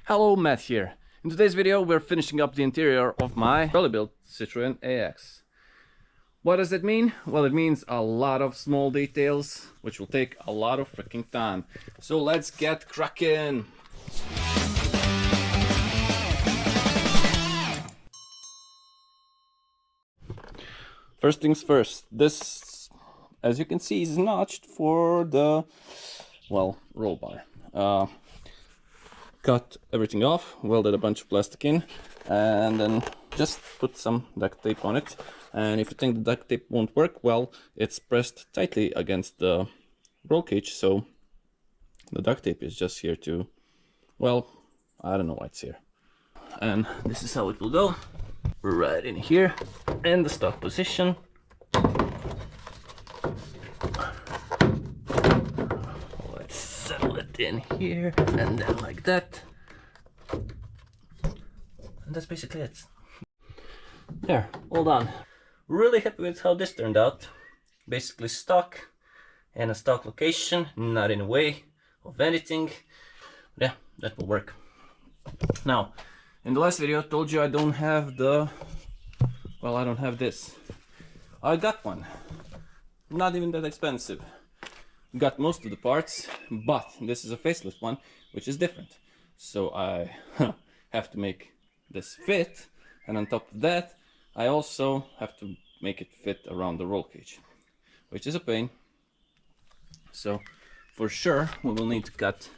Hello, Matt here. In today's video we're finishing up the interior of my early built Citroen AX. What does that mean? Well, it means a lot of small details, which will take a lot of freaking time. So let's get cracking! First things first, this, as you can see, is notched for the, well, roll bar. Cut everything off, welded a bunch of plastic in, and then just put some duct tape on it. And if you think the duct tape won't work, well, it's pressed tightly against the roll cage, so the duct tape is just here to, well, I don't know why it's here. And this is how it will go, right in here, in the stock position. Let's settle it in here, and then like that. And that's basically it. There, all done. Really happy with how this turned out. Basically stock, in a stock location, not in a way of anything. Yeah, that will work. Now, in the last video I told you I don't have the, well, I don't have this. I got one. Not even that expensive. Got most of the parts, but this is a facelift one, which is different. So I have to make this fit, and on top of that I also have to make it fit around the roll cage, which is a pain. So for sure we will need to cut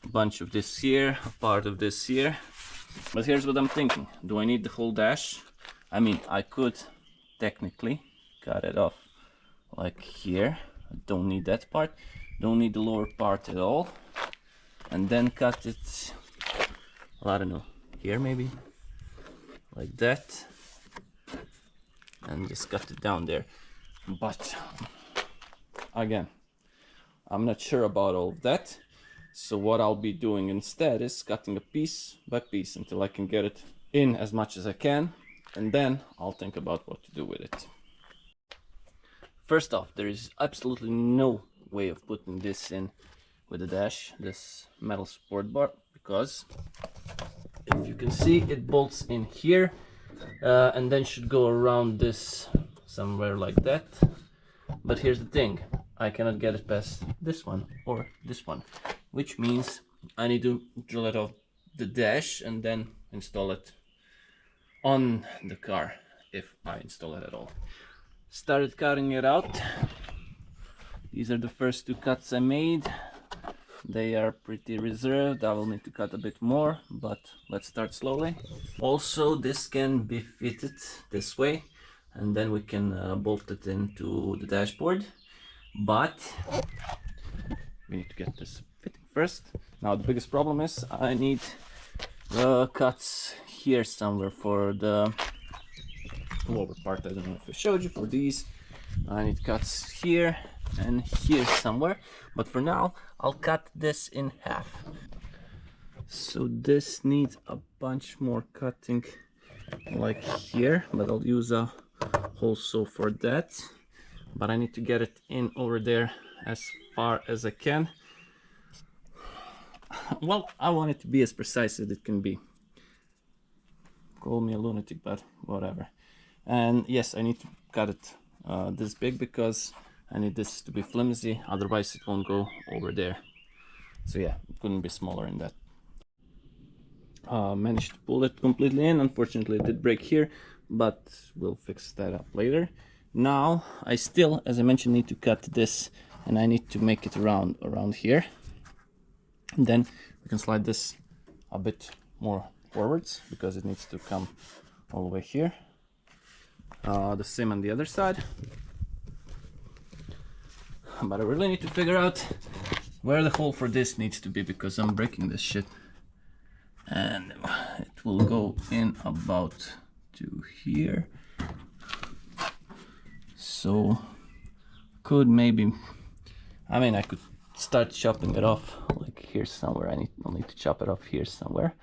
a bunch of this here, a part of this here. But here's what I'm thinking. Do I need the whole dash? I mean, I could technically cut it off like here. I don't need that part, don't need the lower part at all, and then cut it, well, I don't know, here maybe, like that, and just cut it down there. But again, I'm not sure about all of that, so what I'll be doing instead is cutting a piece by piece until I can get it in as much as I can, and then I'll think about what to do with it. First off, there is absolutely no way of putting this in with the dash, this metal support bar, because if you can see, it bolts in here and then should go around this somewhere like that. But here's the thing, I cannot get it past this one or this one, which means I need to drill it off the dash and then install it on the car, if I install it at all. Started cutting it out. These are the first two cuts I made. They are pretty reserved. I will need to cut a bit more, but let's start slowly. Also, this can be fitted this way, and then we can bolt it into the dashboard. But we need to get this fitting first. Now the biggest problem is I need the cuts here somewhere for the lower part. I don't know if I showed you. For these I need cuts here and here somewhere, but for now I'll cut this in half. So this needs a bunch more cutting like here, but I'll use a hole saw for that. But I need to get it in over there as far as I can. Well, I want it to be as precise as it can be. Call me a lunatic, but whatever. And yes, I need to cut it this big because I need this to be flimsy, otherwise it won't go over there. So yeah, it couldn't be smaller in that. Managed to pull it completely in. Unfortunately it did break here, but we'll fix that up later. Now I still, as I mentioned, need to cut this, and I need to make it around here. And then we can slide this a bit more forwards because it needs to come all the way here. The same on the other side. But I really need to figure out where the hole for this needs to be, because I'm breaking this shit. And it will go in about to here. So could maybe, I mean, I could start chopping it off like here somewhere. I'll need to chop it off here somewhere.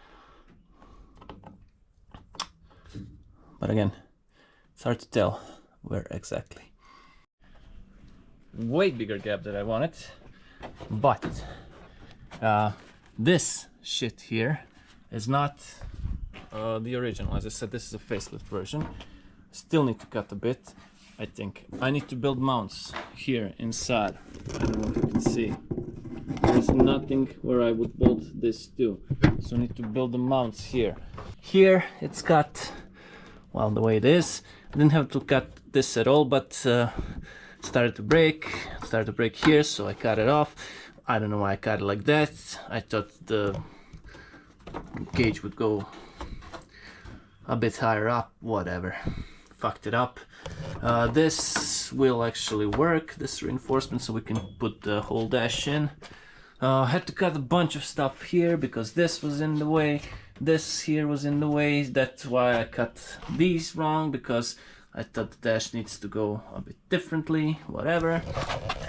But again, it's hard to tell where exactly. Way bigger gap than I wanted, but this shit here It's not the original. As I said, this is a facelift version. Still need to cut a bit. I think I need to build mounts here inside. I don't know if you can see. There's nothing where I would bolt this to, so I need to build the mounts here. Here it's cut, well, the way it is. I didn't have to cut this at all, but started to break here, so I cut it off. I don't know why I cut it like that. I thought the gauge would go a bit higher up, whatever. Fucked it up. This will actually work, this reinforcement, so we can put the whole dash in. Had to cut a bunch of stuff here because this was in the way, this here was in the way. That's why I cut these wrong, because I thought the dash needs to go a bit differently, whatever.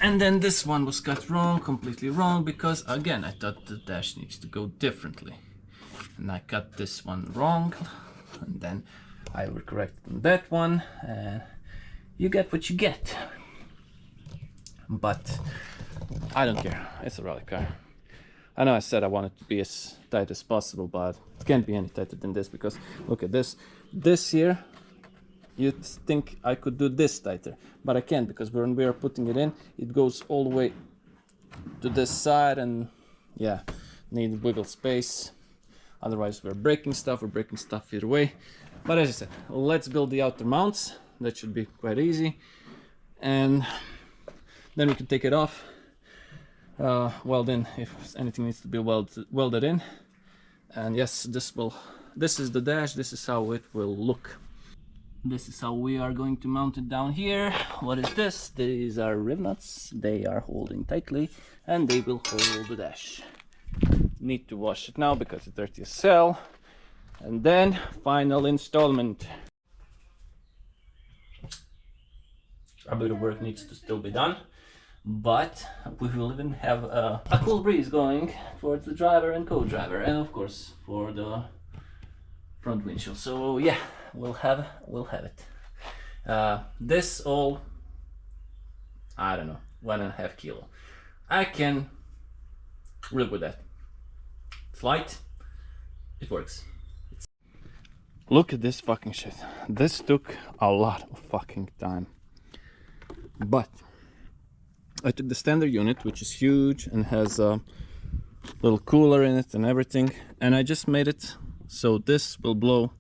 And then this one was cut wrong, completely wrong, because again I thought the dash needs to go differently. And I cut this one wrong, and then I will correct that one, and you get what you get. But I don't care, it's a rally car. I know I said I want it to be as tight as possible, but it can't be any tighter than this, because look at this. This here, you'd think I could do this tighter, but I can't, because when we are putting it in, it goes all the way to this side, and yeah, need wiggle space. Otherwise we're breaking stuff either way. But as I said, let's build the outer mounts. That should be quite easy, and then we can take it off, weld in if anything needs to be welded in. And yes, this is the dash, this is how it will look. This is how we are going to mount it down here. What is this? These are rib nuts. They are holding tightly and they will hold the dash. Need to wash it now because it's dirty as hell. And then final installment. A bit of work needs to still be done, but we will even have a cool breeze going towards the driver and co-driver, and of course for the front windshield. So yeah, we'll have it. This all, I don't know, 1.5 kilo. I can live with that. It's light, it works. Look at this fucking shit. This took a lot of fucking time. But I took the standard unit, which is huge and has a little cooler in it and everything, and I just made it so this will blow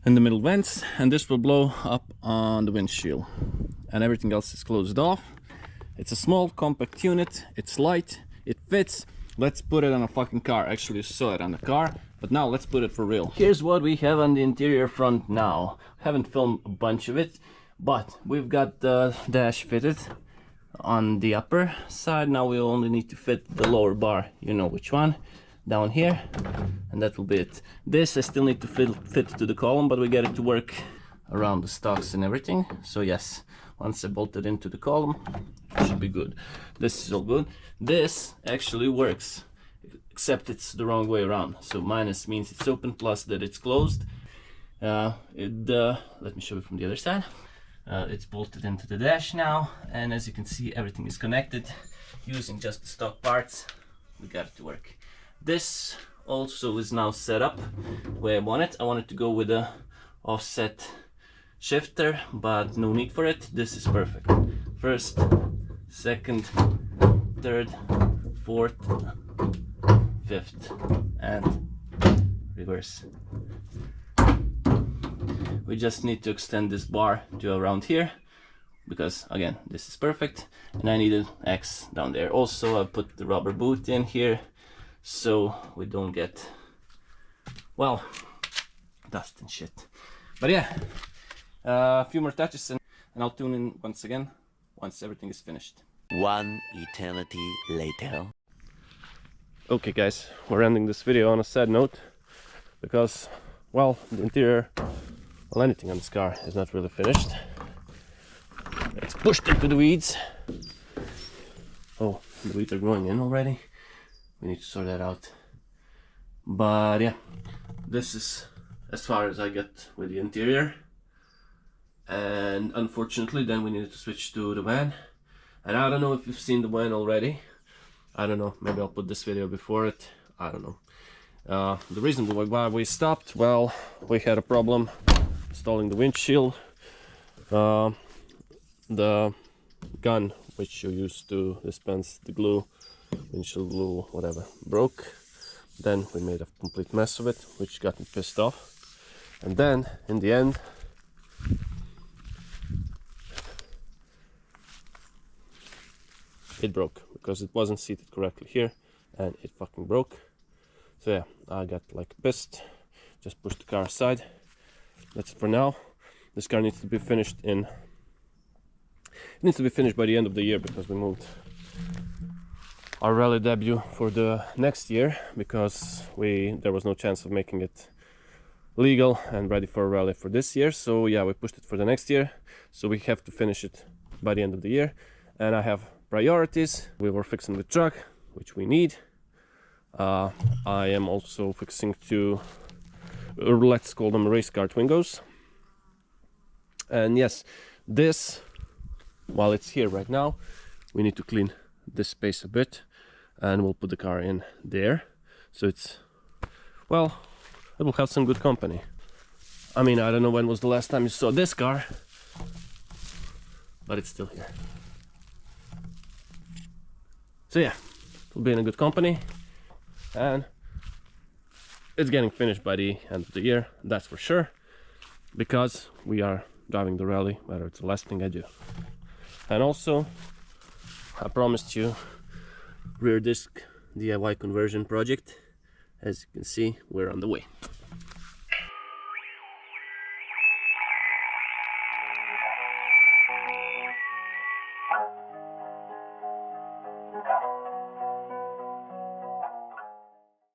in the middle vents and this will blow up on the windshield, and everything else is closed off. It's a small compact unit, it's light, it fits. Let's put it on a fucking car. Actually, you saw it on the car, but now let's put it for real. Here's what we have on the interior front now. Haven't filmed a bunch of it, but we've got the dash fitted on the upper side. Now we only need to fit the lower bar, you know which one, down here, and that will be it. This I still need to fit to the column, but we get it to work around the stocks and everything. So yes, once I bolt it into the column, it should be good. This is all good. This actually works, except it's the wrong way around. So minus means it's open, plus that it's closed. Let me show you from the other side. It's bolted into the dash now, and as you can see, everything is connected using just the stock parts. We got it to work. This also is now set up where I want it. I wanted to go with a offset shifter, but no need for it. This is perfect. First, second, third, fourth, fifth, and reverse. We just need to extend this bar to around here, because again, this is perfect, and I need an X down there. Also, I put the rubber boot in here so we don't get, well, dust and shit. But yeah, a few more touches and I'll tune in once again once everything is finished. One eternity later. Okay guys, we're ending this video on a sad note because, well, the interior, well, anything on this car is not really finished. It's pushed into the weeds. Oh, the weeds are growing in already. We need to sort that out. But yeah, this is as far as I get with the interior. And unfortunately then we needed to switch to the van. And I don't know if you've seen the van already. I don't know, maybe I'll put this video before it. I don't know. The reason why we stopped, well, we had a problem installing the windshield. The gun which you use to dispense the glue, windshield glue, whatever, broke. Then we made a complete mess of it, which got me pissed off. And then in the end, it broke because it wasn't seated correctly here, and it fucking broke. So yeah, I got like pissed, just pushed the car aside. That's it for now. This car needs to be finished by the end of the year, because we moved our rally debut for the next year, because there was no chance of making it legal and ready for a rally for this year. So yeah, we pushed it for the next year, so we have to finish it by the end of the year. And I have priorities. We were fixing the truck, which we need. I am also fixing two, let's call them race car Twingos. And yes, this, while it's here right now, we need to clean this space a bit, and we'll put the car in there. So it's, well, it will have some good company. I mean, I don't know when was the last time you saw this car, but it's still here. So yeah, it'll be in a good company, and it's getting finished by the end of the year, that's for sure, because we are driving the rally, whether it's the last thing I do. And also, I promised you rear disc DIY conversion project. As you can see, we're on the way.